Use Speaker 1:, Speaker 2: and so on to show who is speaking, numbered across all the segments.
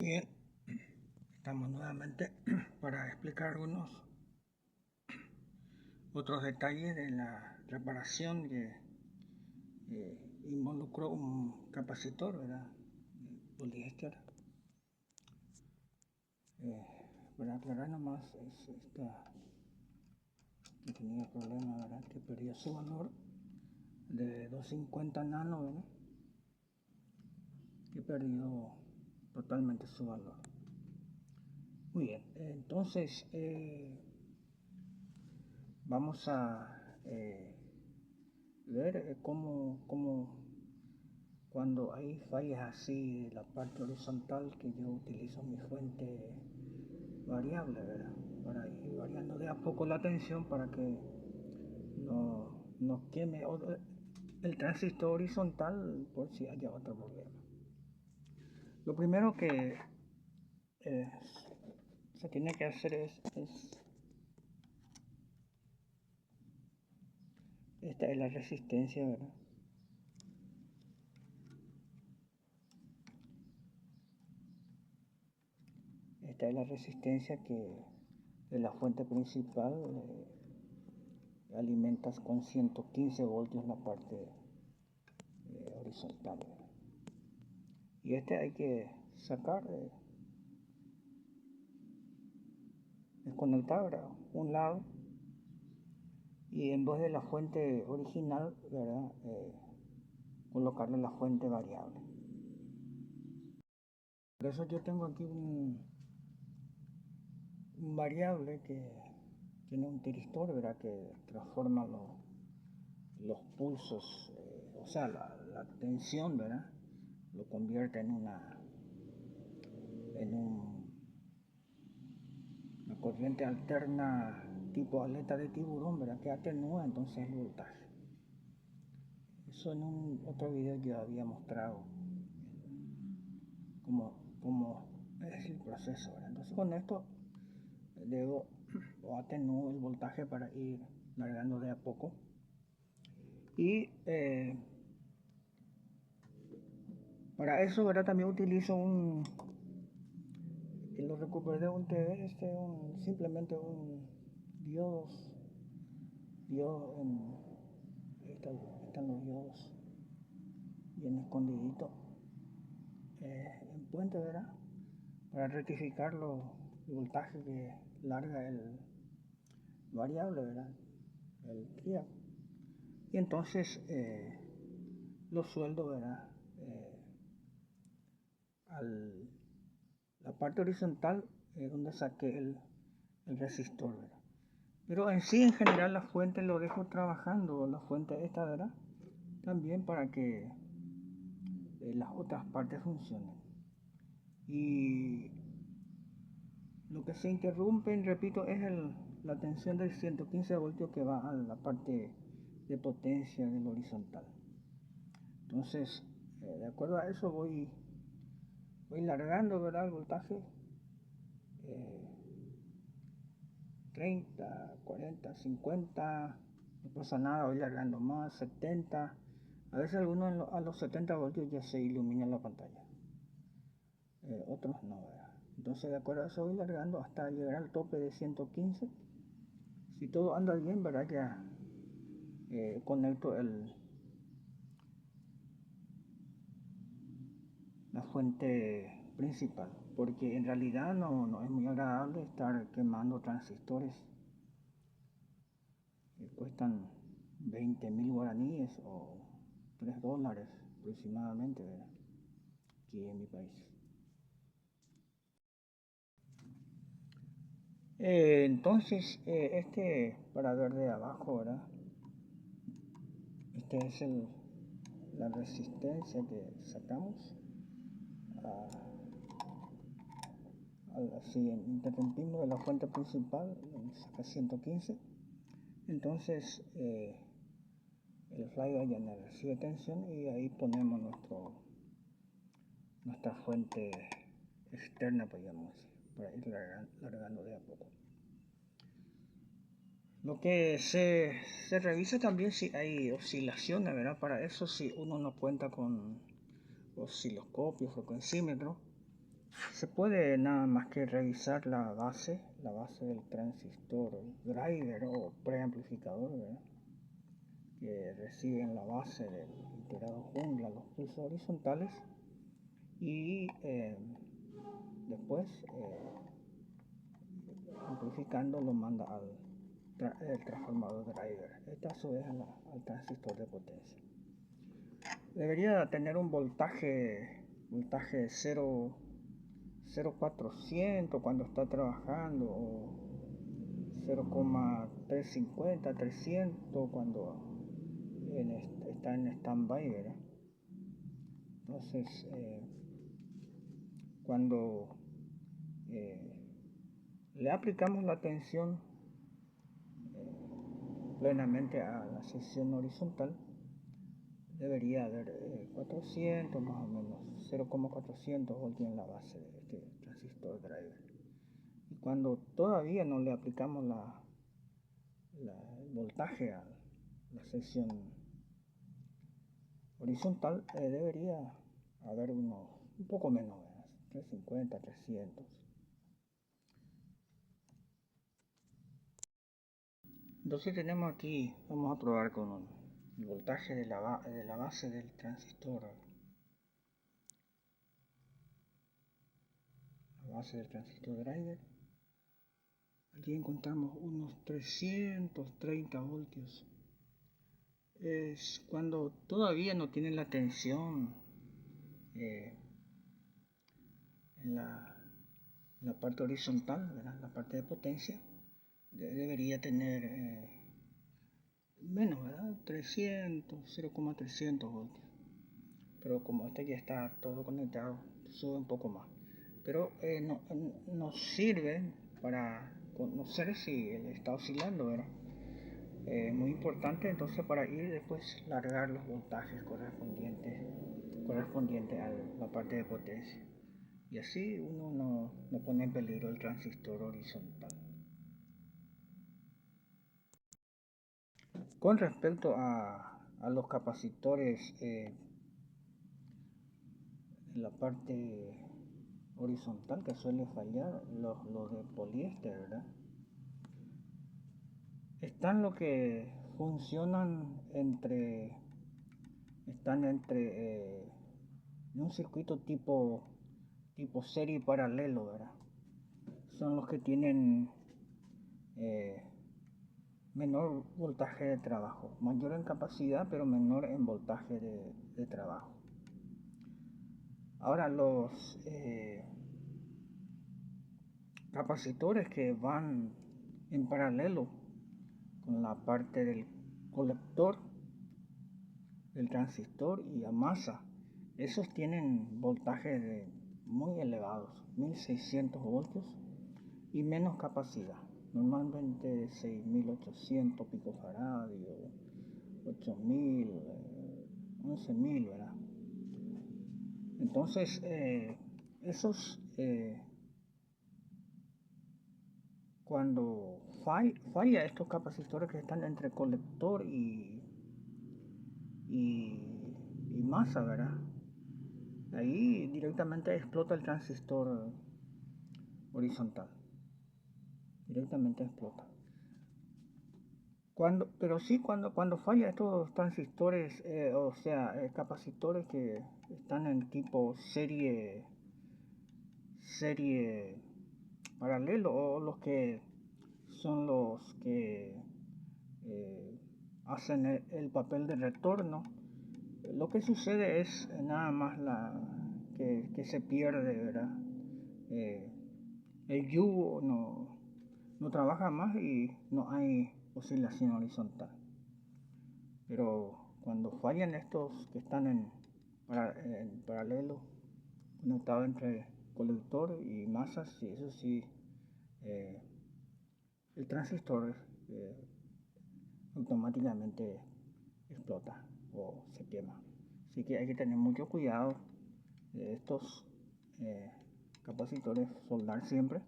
Speaker 1: Bien, estamos nuevamente para explicar algunos otros detalles de la reparación que involucró un capacitor, ¿verdad? Poliéster. Para aclarar nomás, que tenía problemas, ¿verdad? Que perdió su valor de 250 nano, ¿verdad? Que perdió totalmente su valor. Muy bien, entonces vamos a ver cómo cuando hay fallas así de la parte horizontal, que yo utilizo mi fuente variable, ¿verdad? Para ir variando de a poco la tensión para que no queme el transistor horizontal por si haya otro problema. Lo primero que se tiene que hacer esta es la resistencia, ¿verdad? Esta es la resistencia que de la fuente principal alimentas con 115 voltios la parte horizontal. Y hay que sacar, desconectar un lado y en vez de la fuente original, ¿verdad? Colocarle la fuente variable. Por eso yo tengo aquí un variable que tiene un tiristor, ¿verdad? Que transforma los pulsos, o sea, la tensión, ¿verdad? Lo convierte en una corriente alterna tipo aleta de tiburón, ¿verdad? Que atenúa entonces el voltaje. Eso en un otro video yo había mostrado cómo es el proceso, ¿verdad? Entonces con esto debo o atenúo el voltaje para ir largando de a poco. Y para eso, ¿verdad? También utilizo lo recuperé de un TV, simplemente un diodos, están los diodos bien escondidito en puente, ¿verdad? Para rectificar el voltaje que larga el variable, ¿verdad? El triac. Y entonces lo sueldo, ¿verdad? La parte horizontal donde saqué el resistor, ¿verdad? Pero en sí, en general, la fuente lo dejo trabajando, la fuente esta, ¿verdad? También para que las otras partes funcionen. Y lo que se interrumpe, repito, es la tensión del 115 voltios que va a la parte de potencia del horizontal. Entonces, de acuerdo a eso voy largando, ¿verdad? El voltaje 30, 40, 50, no pasa nada, voy largando más, 70. A veces algunos a los 70 voltios ya se ilumina la pantalla, otros no, ¿verdad? Entonces, de acuerdo a eso voy largando hasta llegar al tope de 115. Si todo anda bien, ¿verdad? Ya conecto la fuente principal, porque en realidad no es muy agradable estar quemando transistores que cuestan 20.000 guaraníes o $3 aproximadamente, ¿verdad? Aquí en mi país. Entonces, para ver de abajo, ¿verdad? Este es la resistencia que sacamos. Si interrumpimos de la fuente principal, saca 115. Entonces, el fly ya recibe tensión y ahí ponemos nuestra fuente externa, podríamos decir, para ir largando de a poco. Lo que se revisa también si hay oscilaciones, ¿verdad? Para eso, si uno no cuenta con osciloscopio, frecuencímetro, se puede nada más que revisar la base del transistor driver o preamplificador, ¿verdad? Que recibe en la base del integrado jungla los pulsos horizontales y después amplificando lo manda al el transformador driver. Esta a su vez al transistor de potencia. Debería tener un voltaje 0,400 cuando está trabajando, o 0,350, 300 cuando está en stand-by, ¿verdad? Entonces, cuando le aplicamos la tensión plenamente a la sección horizontal, debería haber 400 más o menos, 0,400 voltios en la base de este transistor driver. Y cuando todavía no le aplicamos el voltaje a la sección horizontal, debería haber un poco menos, 350, 300. Entonces tenemos aquí, vamos a probar con el voltaje de la base del transistor, la base del transistor driver. Aquí encontramos unos 330 voltios. Es cuando todavía no tiene la tensión en la parte horizontal, ¿verdad? La parte de potencia debería tener menos, ¿verdad? 300, 0,300 voltios. Pero como este ya está todo conectado, sube un poco más. Pero nos sirve para conocer si él está oscilando, ¿verdad? Muy importante entonces para ir después largar los voltajes correspondientes a la parte de potencia, y así uno no pone en peligro el transistor horizontal. Con respecto a los capacitores en la parte horizontal que suele fallar, los de poliéster, ¿verdad? Están lo que funcionan están entre un circuito tipo serie paralelo, ¿verdad? Son los que tienen menor voltaje de trabajo, mayor en capacidad pero menor en voltaje de trabajo. Ahora los capacitores que van en paralelo con la parte del colector del transistor y a masa, esos tienen voltajes muy elevados, 1600 voltios y menos capacidad, normalmente 6800 picofaradios, 8000, 11000, ¿verdad? Entonces esos cuando falla estos capacitores que están entre colector y masa, ¿verdad? Ahí directamente explota el transistor horizontal, directamente explota. Cuando falla estos transistores, capacitores que están en tipo serie paralelo, o los que son los que hacen el papel de retorno, lo que sucede es nada más que se pierde, ¿verdad? El yugo no trabaja más y no hay oscilación horizontal. Pero cuando fallan estos que están en paralelo, conectados entre colector y masas, sí, eso sí, el transistor automáticamente explota o se quema. Así que hay que tener mucho cuidado de estos capacitores, soldar siempre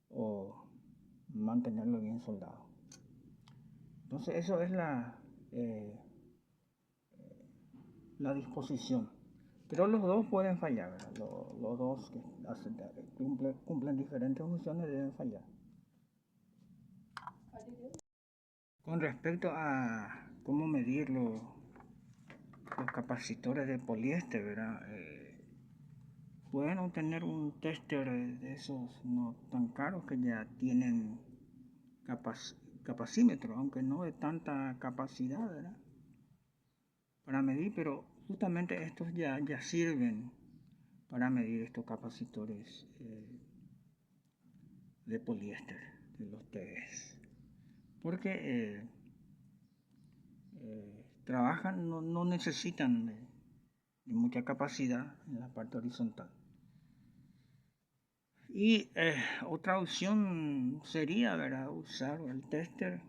Speaker 1: o mantenerlo bien soldado. Entonces eso es la disposición. Pero los dos pueden fallar, ¿verdad? Los dos que cumplen diferentes funciones deben fallar. Con respecto a cómo medir los capacitores de poliéster, ¿verdad? Pueden obtener un tester de esos no tan caros que ya tienen capacímetro, aunque no de tanta capacidad, ¿verdad? Para medir, pero justamente estos ya sirven para medir estos capacitores de poliéster, de los TVs. Porque trabajan, no necesitan de mucha capacidad en la parte horizontal. Y otra opción sería, ¿verdad?, usar el tester,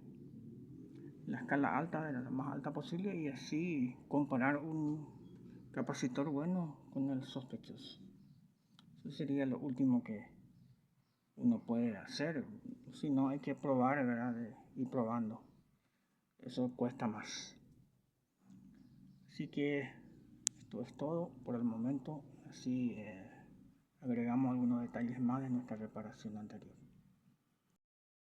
Speaker 1: la escala alta, la más alta posible, y así comparar un capacitor bueno con el sospechoso. Eso sería lo último que uno puede hacer. Si no, hay que probar, ¿verdad?, ir probando. Eso cuesta más. Así que esto es todo por el momento. Así agregamos algunos detalles más de nuestra reparación anterior.